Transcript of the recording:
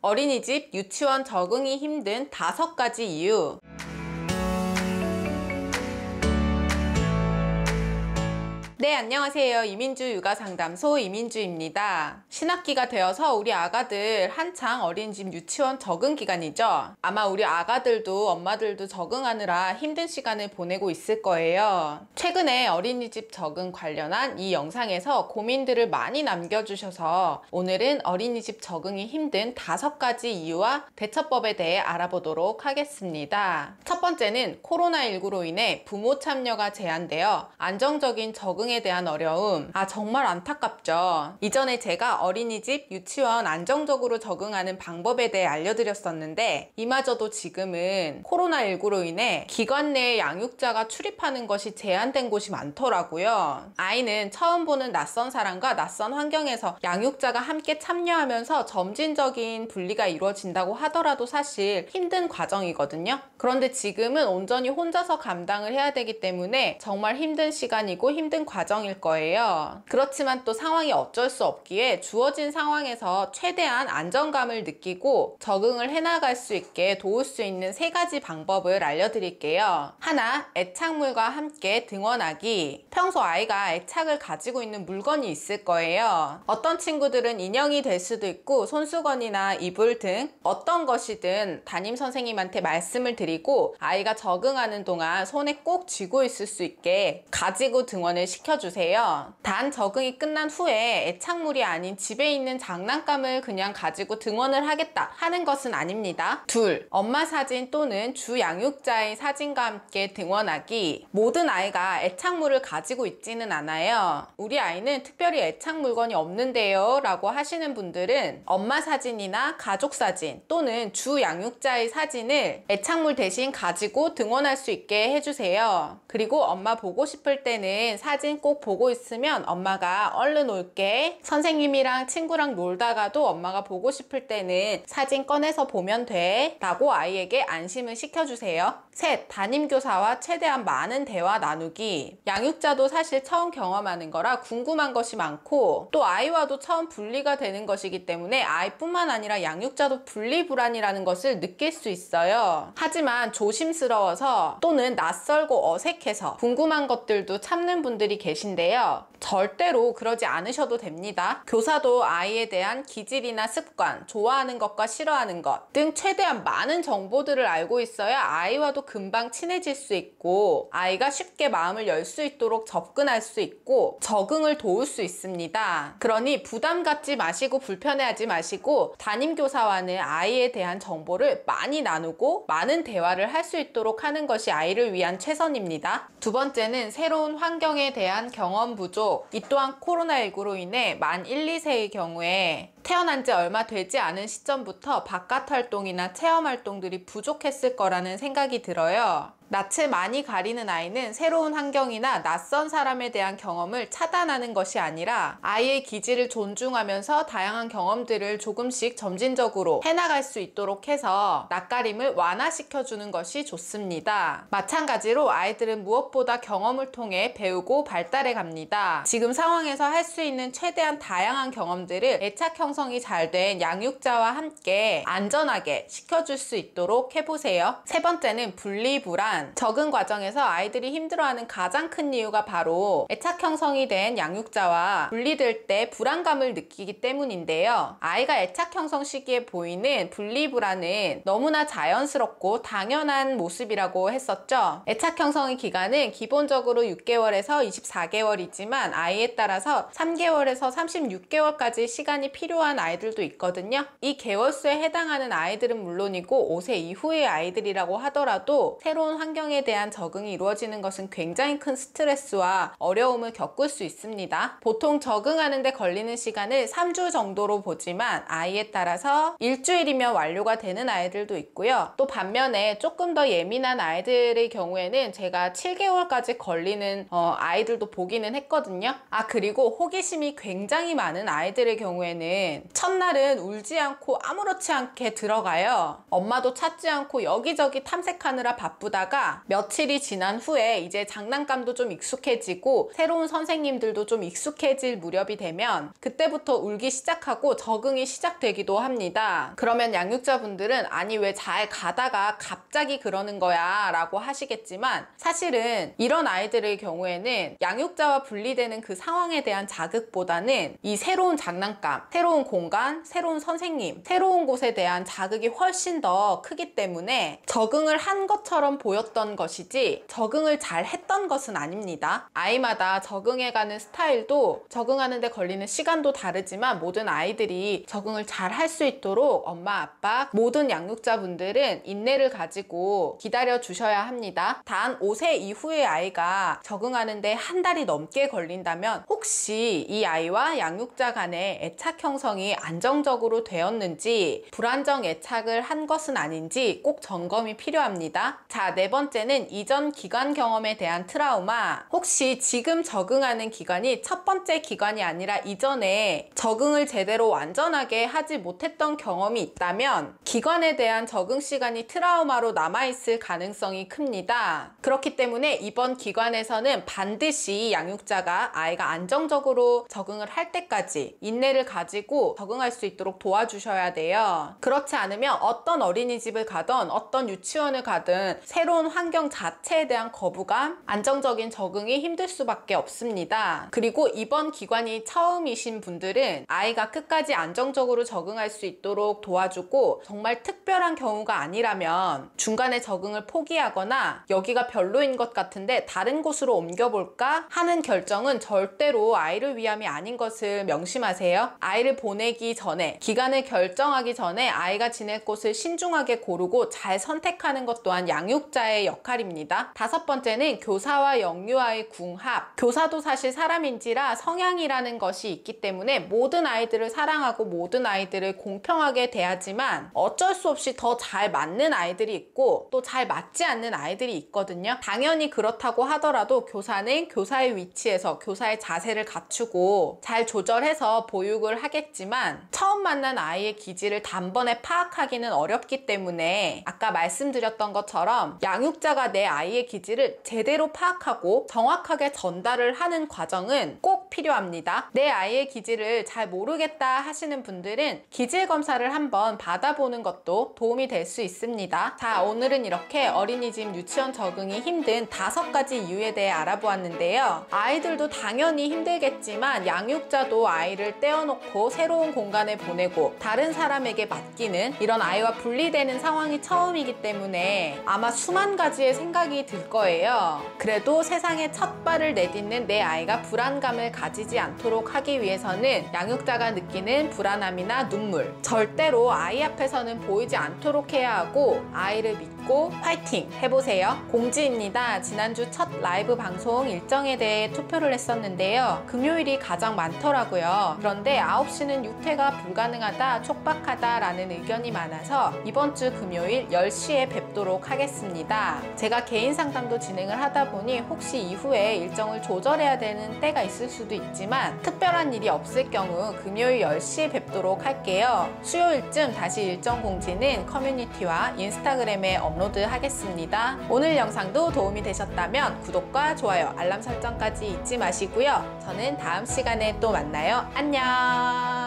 어린이집, 유치원 적응이 힘든 5가지 이유. 네, 안녕하세요. 이민주 육아상담소 이민주입니다. 신학기가 되어서 우리 아가들 한창 어린이집 유치원 적응 기간이죠. 아마 우리 아가들도 엄마들도 적응하느라 힘든 시간을 보내고 있을 거예요. 최근에 어린이집 적응 관련한 이 영상에서 고민들을 많이 남겨주셔서 오늘은 어린이집 적응이 힘든 5가지 이유와 대처법에 대해 알아보도록 하겠습니다. 첫 번째는 코로나19로 인해 부모 참여가 제한되어 안정적인 적응에 대한 어려움. 정말 안타깝죠. 이전에 제가 어린이집, 유치원 안정적으로 적응하는 방법에 대해 알려드렸었는데 이마저도 지금은 코로나19로 인해 기관 내에 양육자가 출입하는 것이 제한된 곳이 많더라고요. 아이는 처음 보는 낯선 사람과 낯선 환경에서 양육자가 함께 참여하면서 점진적인 분리가 이루어진다고 하더라도 사실 힘든 과정이거든요. 그런데 지금은 온전히 혼자서 감당을 해야 되기 때문에 정말 힘든 시간이고 힘든 과정일 거예요. 그렇지만 또 상황이 어쩔 수 없기에 주어진 상황에서 최대한 안정감을 느끼고 적응을 해나갈 수 있게 도울 수 있는 3가지 방법을 알려드릴게요. 하나, 애착물과 함께 등원하기. 평소 아이가 애착을 가지고 있는 물건이 있을 거예요. 어떤 친구들은 인형이 될 수도 있고 손수건이나 이불 등 어떤 것이든 담임 선생님한테 말씀을 드리고 아이가 적응하는 동안 손에 꼭 쥐고 있을 수 있게 가지고 등원을 시켜주세요. 단 적응이 끝난 후에 애착물이 아닌 집에 있는 장난감을 그냥 가지고 등원을 하겠다 하는 것은 아닙니다. 둘, 엄마 사진 또는 주 양육자의 사진과 함께 등원하기. 모든 아이가 애착물을 가지고 있지는 않아요. 우리 아이는 특별히 애착 물건이 없는데요 라고 하시는 분들은 엄마 사진이나 가족 사진 또는 주 양육자의 사진을 애착물 대신 가지고 등원할 수 있게 해주세요. 그리고 엄마 보고 싶을 때는 사진 꼭 보고 있으면 엄마가 얼른 올게, 선생님이랑 친구랑 놀다가도 엄마가 보고 싶을 때는 사진 꺼내서 보면 돼 라고 아이에게 안심을 시켜주세요. 셋, 담임교사와 최대한 많은 대화 나누기. 양육자도 사실 처음 경험하는 거라 궁금한 것이 많고 또 아이와도 처음 분리가 되는 것이기 때문에 아이뿐만 아니라 양육자도 분리불안이라는 것을 느낄 수 있어요. 하지만 조심스러워서 또는 낯설고 어색해서 궁금한 것들도 참는 분들이 계신데요. 절대로 그러지 않으셔도 됩니다. 교사도 아이에 대한 기질이나 습관, 좋아하는 것과 싫어하는 것 등 최대한 많은 정보들을 알고 있어야 아이와도 금방 친해질 수 있고 아이가 쉽게 마음을 열 수 있도록 접근할 수 있고 적응을 도울 수 있습니다. 그러니 부담 갖지 마시고 불편해하지 마시고 담임교사와는 아이에 대한 정보를 많이 나누고 많은 대화를 할 수 있도록 하는 것이 아이를 위한 최선입니다. 두 번째는 새로운 환경에 대한 경험 부족. 이 또한 코로나19로 인해 만 1, 2세의 경우에 태어난 지 얼마 되지 않은 시점부터 바깥 활동이나 체험 활동들이 부족했을 거라는 생각이 들어요. 낯을 많이 가리는 아이는 새로운 환경이나 낯선 사람에 대한 경험을 차단하는 것이 아니라 아이의 기질을 존중하면서 다양한 경험들을 조금씩 점진적으로 해나갈 수 있도록 해서 낯가림을 완화시켜주는 것이 좋습니다. 마찬가지로 아이들은 무엇보다 경험을 통해 배우고 발달해 갑니다. 지금 상황에서 할 수 있는 최대한 다양한 경험들을 애착 형성이 잘 된 양육자와 함께 안전하게 시켜줄 수 있도록 해보세요. 세 번째는 분리불안. 적응 과정에서 아이들이 힘들어하는 가장 큰 이유가 바로 애착 형성이 된 양육자와 분리될 때 불안감을 느끼기 때문인데요. 아이가 애착 형성 시기에 보이는 분리불안은 너무나 자연스럽고 당연한 모습이라고 했었죠. 애착 형성의 기간은 기본적으로 6개월에서 24개월이지만 아이에 따라서 3개월에서 36개월까지 시간이 필요한 아이들도 있거든요. 이 개월수에 해당하는 아이들은 물론이고 5세 이후의 아이들이라고 하더라도 새로운 환경에 대한 적응이 이루어지는 것은 굉장히 큰 스트레스와 어려움을 겪을 수 있습니다. 보통 적응하는 데 걸리는 시간을 3주 정도로 보지만 아이에 따라서 일주일이면 완료가 되는 아이들도 있고요. 또 반면에 조금 더 예민한 아이들의 경우에는 제가 7개월까지 걸리는 아이들도 보기는 했거든요. 그리고 호기심이 굉장히 많은 아이들의 경우에는 때는 첫날은 울지 않고 아무렇지 않게 들어가요. 엄마도 찾지 않고 여기저기 탐색하느라 바쁘다가 며칠이 지난 후에 이제 장난감도 좀 익숙해지고 새로운 선생님들도 좀 익숙해질 무렵이 되면 그때부터 울기 시작하고 적응이 시작되기도 합니다. 그러면 양육자분들은 아니 왜 잘 가다가 갑자기 그러는 거야 라고 하시겠지만 사실은 이런 아이들의 경우에는 양육자와 분리되는 그 상황에 대한 자극보다는 이 새로운 장난감, 새로운 공간, 새로운 선생님, 새로운 곳에 대한 자극이 훨씬 더 크기 때문에 적응을 한 것처럼 보였던 것이지 적응을 잘 했던 것은 아닙니다. 아이마다 적응해가는 스타일도 적응하는 데 걸리는 시간도 다르지만 모든 아이들이 적응을 잘 할 수 있도록 엄마, 아빠, 모든 양육자분들은 인내를 가지고 기다려 주셔야 합니다. 단 5세 이후의 아이가 적응하는데 한 달이 넘게 걸린다면 혹시 이 아이와 양육자 간의 애착 형성이 안정적으로 되었는지 불안정 애착을 한 것은 아닌지 꼭 점검이 필요합니다. 자, 네 번째는 이전 기관 경험에 대한 트라우마. 혹시 지금 적응하는 기간이 첫 번째 기간이 아니라 이전에 적응을 제대로 완전하게 하지 못했던 경험이 있다면 기관에 대한 적응 시간이 트라우마로 남아있을 가능성이 큽니다. 그렇기 때문에 이번 기관에서는 반드시 양육자가 아이가 안정적으로 적응을 할 때까지 인내를 가지고 적응할 수 있도록 도와주셔야 돼요. 그렇지 않으면 어떤 어린이집을 가든 어떤 유치원을 가든 새로운 환경 자체에 대한 거부감, 안정적인 적응이 힘들 수밖에 없습니다. 그리고 이번 기관이 처음이신 분들은 아이가 끝까지 안정적으로 적응할 수 있도록 도와주고 정말 특별한 경우가 아니라면 중간에 적응을 포기하거나 여기가 별로인 것 같은데 다른 곳으로 옮겨볼까 하는 결정은 절대로 아이를 위함이 아닌 것을 명심하세요. 아이를 보내기 전에, 기간을 결정하기 전에 아이가 지낼 곳을 신중하게 고르고 잘 선택하는 것 또한 양육자의 역할입니다. 다섯 번째는 교사와 영유아의 궁합. 교사도 사실 사람인지라 성향이라는 것이 있기 때문에 모든 아이들을 사랑하고 모든 아이들을 공평하게 대하지만 어쩔 수 없이 더 잘 맞는 아이들이 있고 또 잘 맞지 않는 아이들이 있거든요. 당연히 그렇다고 하더라도 교사는 교사의 위치에서 교사의 자세를 갖추고 잘 조절해서 보육을 하겠지만 처음 만난 아이의 기질을 단번에 파악하기는 어렵기 때문에 아까 말씀드렸던 것처럼 양육자가 내 아이의 기질을 제대로 파악하고 정확하게 전달을 하는 과정은 꼭 필요합니다. 내 아이의 기질을 잘 모르겠다 하시는 분들은 기질 검사를 한번 받아보는 것도 도움이 될 수 있습니다. 자, 오늘은 이렇게 어린이집 유치원 적응이 힘든 5가지 이유에 대해 알아보았는데요. 아이들도 당연히 힘들겠지만 양육자도 아이를 떼어놓고 새로운 공간에 보내고 다른 사람에게 맡기는 이런 아이와 분리되는 상황이 처음이기 때문에 아마 수만 가지의 생각이 들 거예요. 그래도 세상에 첫 발을 내딛는 내 아이가 불안감을 가지지 않도록 하기 위해서는 양육자가 느끼는 불안함이나 눈물 절대로 아이 앞에서는 보이지 않도록 해야 하고 아이를 믿고 화이팅 해보세요. 공지입니다. 지난주 첫 라이브 방송 일정에 대해 투표를 했었는데요. 금요일이 가장 많더라고요. 그런데 9시는 유퇴가 불가능하다, 촉박하다 라는 의견이 많아서 이번 주 금요일 10시에 뵙도록 하겠습니다. 제가 개인 상담도 진행을 하다 보니 혹시 이후에 일정을 조절해야 되는 때가 있을 수도 있지만 특별한 일이 없을 경우 금요일 10시에 뵙도록 할게요. 수요일쯤 다시 일정 공지는 커뮤니티와 인스타그램에 업로드하겠습니다. 오늘 영상도 도움이 되셨다면 구독과 좋아요, 알람 설정까지 잊지 마시고요. 저는 다음 시간에 또 만나요. 안녕!